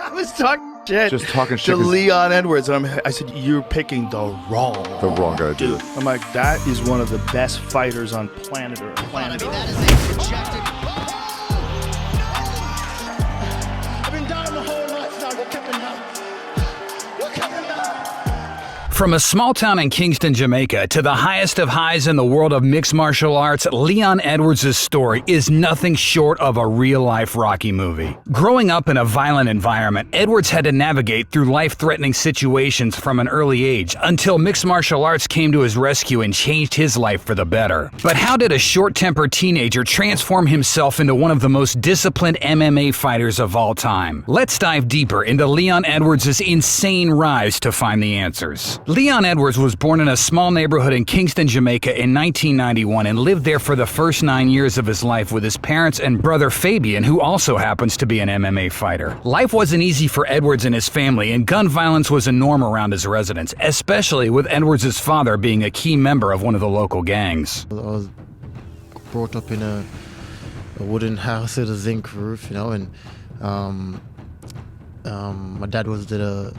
I was talking shit. Just talking shit to Leon Edwards, and I said, "You're picking the wrong guy, dude." I'm like, that is one of the best fighters on planet Earth. Planet Earth. That is a projected. I've been down the whole night now. We're coming now. We're coming now. From a small town in Kingston, Jamaica, to the highest of highs in the world of mixed martial arts, Leon Edwards' story is nothing short of a real-life Rocky movie. Growing up in a violent environment, Edwards had to navigate through life-threatening situations from an early age until mixed martial arts came to his rescue and changed his life for the better. But how did a short-tempered teenager transform himself into one of the most disciplined MMA fighters of all time? Let's dive deeper into Leon Edwards' insane rise to find the answers. Leon Edwards was born in a small neighborhood in Kingston, Jamaica in 1991 and lived there for the first 9 years of his life with his parents and brother Fabian, who also happens to be an MMA fighter. Life wasn't easy for Edwards and his family, and gun violence was a norm around his residence, especially with Edwards' father being a key member of one of the local gangs. I was brought up in a wooden house with a zinc roof, and my dad was the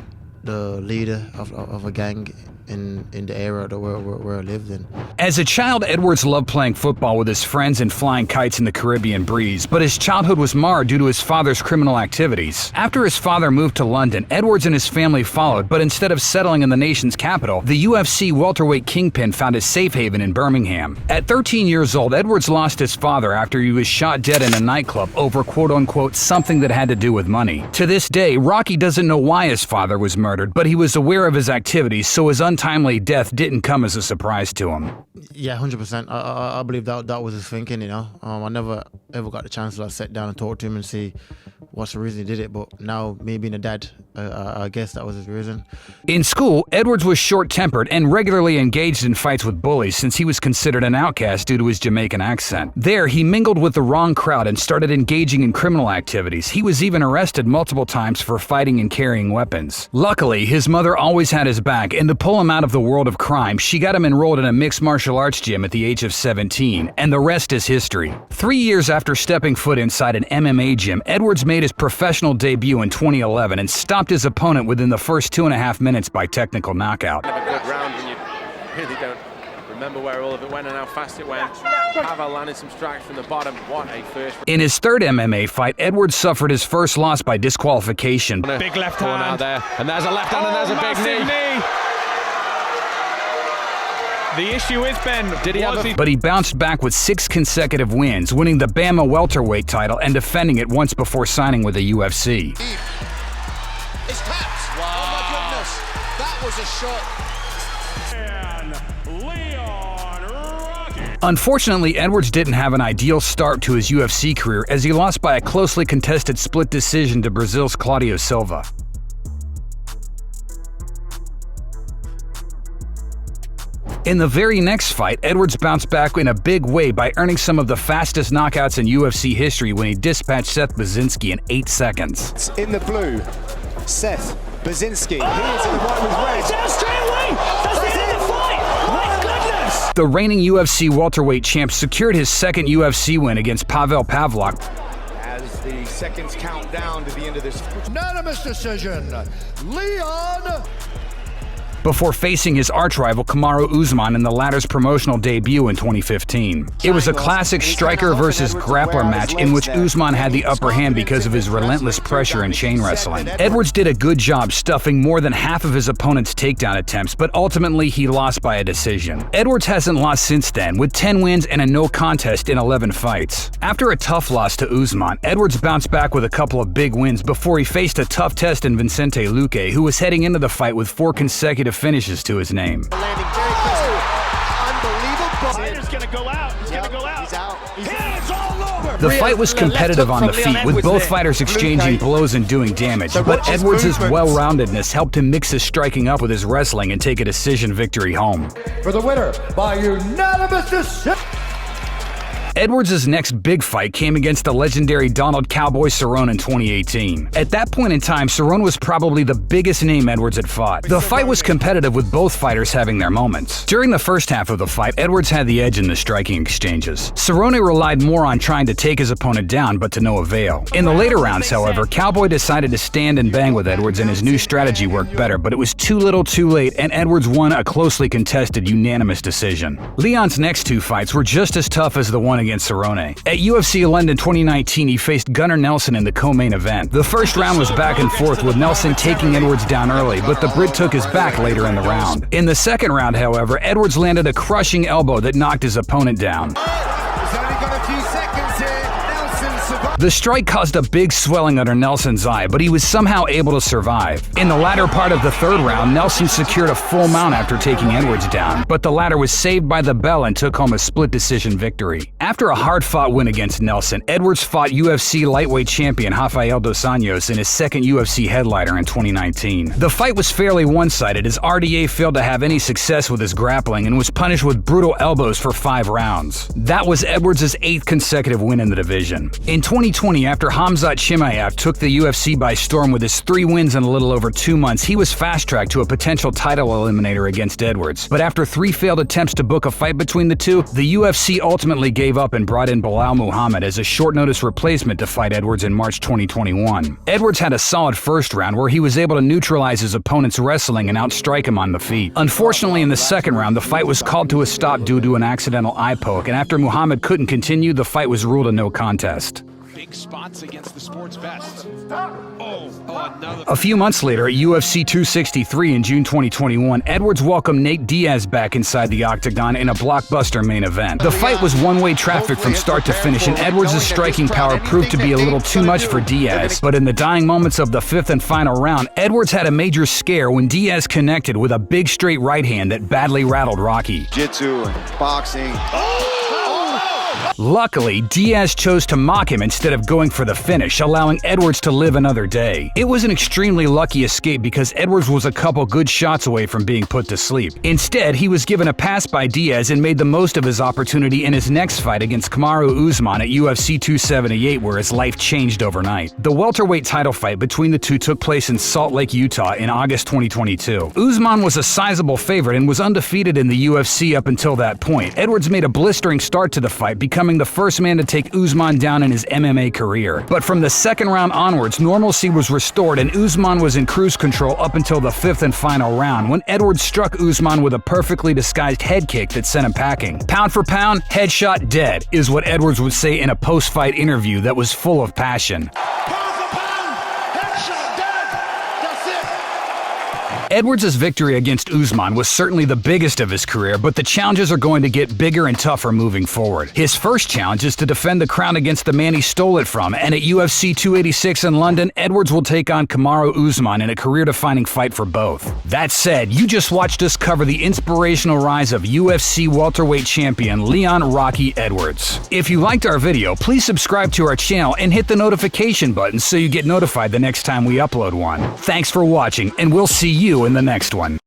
leader of a gang in the area where I lived in. As a child, Edwards loved playing football with his friends and flying kites in the Caribbean breeze, but his childhood was marred due to his father's criminal activities. After his father moved to London, Edwards and his family followed, but instead of settling in the nation's capital, the UFC welterweight kingpin found a safe haven in Birmingham. At 13 years old, Edwards lost his father after he was shot dead in a nightclub over quote-unquote something that had to do with money. To this day, Rocky doesn't know why his father was murdered, but he was aware of his activities, so his untimely death didn't come as a surprise to him. Yeah, 100%. I believe that was his thinking, I never ever got the chance to sit down and talk to him and see what's the reason he did it, but now, me being a dad, I guess that was his reason. In school, Edwards was short-tempered and regularly engaged in fights with bullies since he was considered an outcast due to his Jamaican accent. There, he mingled with the wrong crowd and started engaging in criminal activities. He was even arrested multiple times for fighting and carrying weapons. Luckily, his mother always had his back, and to pull him out of the world of crime, she got him enrolled in a mixed martial arts gym at the age of 17, and the rest is history. 3 years after stepping foot inside an MMA gym, Edwards made his professional debut in 2011 and stopped his opponent within the first 2.5 minutes by technical knockout. Have a good round when you really don't remember where all of it went and how fast it went. Pavel landed some strikes from the bottom. What a first. In his third MMA fight, Edwards suffered his first loss by disqualification. Big left hand out there, and there's a left hand and there's a big knee. The issue is, Ben, But he bounced back with 6 consecutive wins, winning the Bama welterweight title and defending it once before signing with the UFC. It's tapped. Wow. Oh my goodness. That was a shot. and Leon Rocky. Unfortunately, Edwards didn't have an ideal start to his UFC career as he lost by a closely contested split decision to Brazil's Claudio Silva. In the very next fight, Edwards bounced back in a big way by earning some of the fastest knockouts in UFC history when he dispatched Seth Baczynski in 8 seconds. In the blue, Seth Baczynski. He is in the white with red. Down straight away. That's the end of the fight. My goodness. The reigning UFC welterweight champ secured his second UFC win against Pavel Pavlak. As the seconds count down to the end of this. Unanimous decision. Leon. Before facing his arch-rival Kamaru Usman in the latter's promotional debut in 2015. It was a classic striker versus grappler match in which Usman had the upper hand because of his relentless pressure in chain wrestling. Edwards did a good job stuffing more than half of his opponent's takedown attempts, but ultimately he lost by a decision. Edwards hasn't lost since then, with 10 wins and a no contest in 11 fights. After a tough loss to Usman, Edwards bounced back with a couple of big wins before he faced a tough test in Vicente Luque, who was heading into the fight with 4 consecutive finishes to his name. Landing very close. Unbelievable. Ryder's gonna go out. He's gonna go out. He's out. Hands all over. The fight was competitive on the feet, with both fighters exchanging blows and doing damage, but Edwards' well-roundedness helped him mix his striking up with his wrestling and take a decision victory home. For the winner by unanimous decision. Edwards' next big fight came against the legendary Donald "Cowboy" Cerrone in 2018. At that point in time, Cerrone was probably the biggest name Edwards had fought. The fight was competitive with both fighters having their moments. During the first half of the fight, Edwards had the edge in the striking exchanges. Cerrone relied more on trying to take his opponent down, but to no avail. In the later rounds, however, Cowboy decided to stand and bang with Edwards, and his new strategy worked better, but it was too little too late, and Edwards won a closely contested unanimous decision. Leon's next two fights were just as tough as the one against Cerrone. At UFC London 2019, he faced Gunnar Nelson in the co-main event. The first round was back and forth, with Nelson taking Edwards down early, but the Brit took his back later in the round. In the second round, however, Edwards landed a crushing elbow that knocked his opponent down. The strike caused a big swelling under Nelson's eye, but he was somehow able to survive. In the latter part of the third round, Nelson secured a full mount after taking Edwards down, but the latter was saved by the bell and took home a split decision victory. After a hard-fought win against Nelson, Edwards fought UFC lightweight champion Rafael dos Anjos in his second UFC headliner in 2019. The fight was fairly one-sided as RDA failed to have any success with his grappling and was punished with brutal elbows for 5 rounds. That was Edwards' 8th consecutive win in the division. In 2020, after Khamzat Chimaev took the UFC by storm with his 3 wins in a little over 2 months, he was fast-tracked to a potential title eliminator against Edwards. But after 3 failed attempts to book a fight between the two, the UFC ultimately gave up and brought in Bilal Muhammad as a short-notice replacement to fight Edwards in March 2021. Edwards had a solid first round where he was able to neutralize his opponent's wrestling and outstrike him on the feet. Unfortunately, in the second round, the fight was called to a stop due to an accidental eye poke, and after Muhammad couldn't continue, the fight was ruled a no contest. Big spots against the sport's best. A few months later, at UFC 263 in June 2021, Edwards welcomed Nate Diaz back inside the octagon in a blockbuster main event. The fight was one-way traffic from start to finish, and Edwards' striking power proved to be a little too much for Diaz. But in the dying moments of the 5th and final round, Edwards had a major scare when Diaz connected with a big straight right hand that badly rattled Rocky. Jiu-jitsu and boxing. Luckily, Diaz chose to mock him instead of going for the finish, allowing Edwards to live another day. It was an extremely lucky escape because Edwards was a couple good shots away from being put to sleep. Instead, he was given a pass by Diaz and made the most of his opportunity in his next fight against Kamaru Usman at UFC 278, where his life changed overnight. The welterweight title fight between the two took place in Salt Lake, Utah in August 2022. Usman was a sizable favorite and was undefeated in the UFC up until that point. Edwards made a blistering start to the fight, becoming the first man to take Usman down in his MMA career. But from the second round onwards, normalcy was restored and Usman was in cruise control up until the 5th and final round, when Edwards struck Usman with a perfectly disguised head kick that sent him packing. Pound for pound, headshot dead, is what Edwards would say in a post-fight interview that was full of passion. Edwards' victory against Usman was certainly the biggest of his career, but the challenges are going to get bigger and tougher moving forward. His first challenge is to defend the crown against the man he stole it from, and at UFC 286 in London, Edwards will take on Kamaru Usman in a career-defining fight for both. That said, you just watched us cover the inspirational rise of UFC welterweight champion Leon "Rocky" Edwards. If you liked our video, please subscribe to our channel and hit the notification button so you get notified the next time we upload one. Thanks for watching, and we'll see you in the next one.